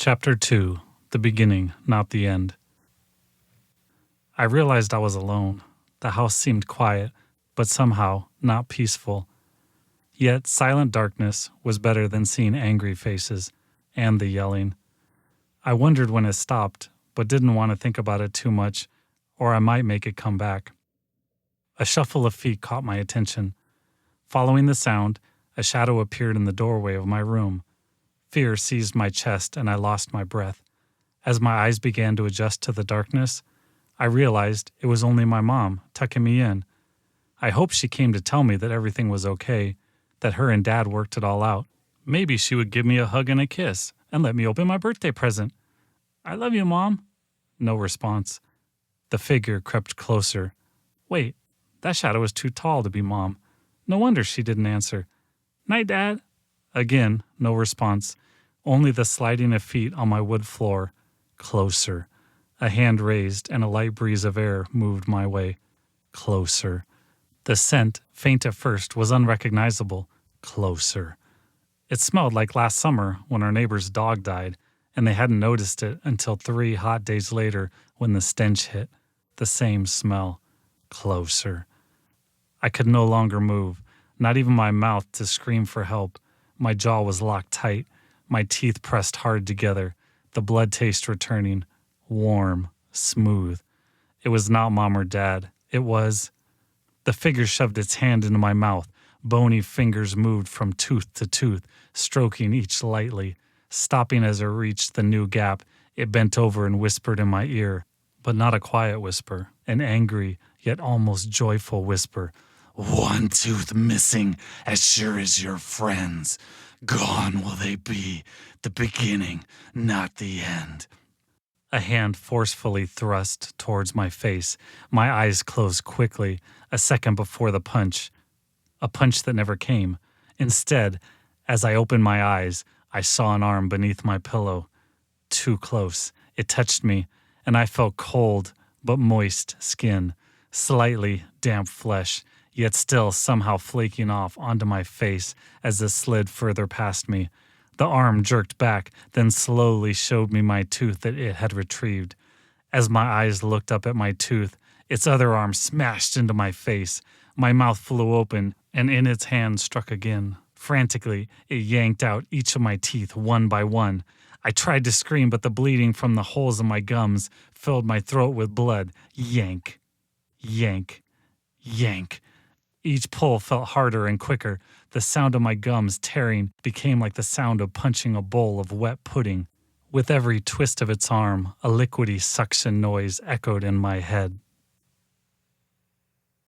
Chapter 2. The Beginning, Not the End. I realized I was alone. The house seemed quiet, but somehow not peaceful. Yet silent darkness was better than seeing angry faces and the yelling. I wondered when it stopped, but didn't want to think about it too much, or I might make it come back. A shuffle of feet caught my attention. Following the sound, a shadow appeared in the doorway of my room. Fear seized my chest and I lost my breath. As my eyes began to adjust to the darkness, I realized it was only my mom tucking me in. I hoped she came to tell me that everything was okay, that her and Dad worked it all out. Maybe she would give me a hug and a kiss and let me open my birthday present. "I love you, Mom." No response. The figure crept closer. Wait, that shadow was too tall to be Mom. No wonder she didn't answer. "Night, Dad." Again, no response. Only the sliding of feet on my wood floor. Closer. A hand raised and a light breeze of air moved my way. Closer. The scent, faint at first, was unrecognizable. Closer. It smelled like last summer when our neighbor's dog died, and they hadn't noticed it until 3 hot days later when the stench hit. The same smell. Closer. I could no longer move, not even my mouth to scream for help. My jaw was locked tight, my teeth pressed hard together, the blood taste returning, warm, smooth. It was not Mom or Dad. It was... The figure shoved its hand into my mouth. Bony fingers moved from tooth to tooth, stroking each lightly. Stopping as it reached the new gap, it bent over and whispered in my ear, but not a quiet whisper, an angry, yet almost joyful whisper. "One tooth missing, as sure as your friends. Gone will they be, the beginning, not the end." A hand forcefully thrust towards my face. My eyes closed quickly, a second before the punch. A punch that never came. Instead, as I opened my eyes, I saw an arm beneath my pillow. Too close. It touched me, and I felt cold but moist skin, slightly damp flesh, yet still somehow flaking off onto my face as it slid further past me. The arm jerked back, then slowly showed me my tooth that it had retrieved. As my eyes looked up at my tooth, its other arm smashed into my face. My mouth flew open, and in its hand struck again. Frantically, it yanked out each of my teeth one by one. I tried to scream, but the bleeding from the holes in my gums filled my throat with blood. Yank, yank, yank. Each pull felt harder and quicker. The sound of my gums tearing became like the sound of punching a bowl of wet pudding. With every twist of its arm, a liquidy suction noise echoed in my head.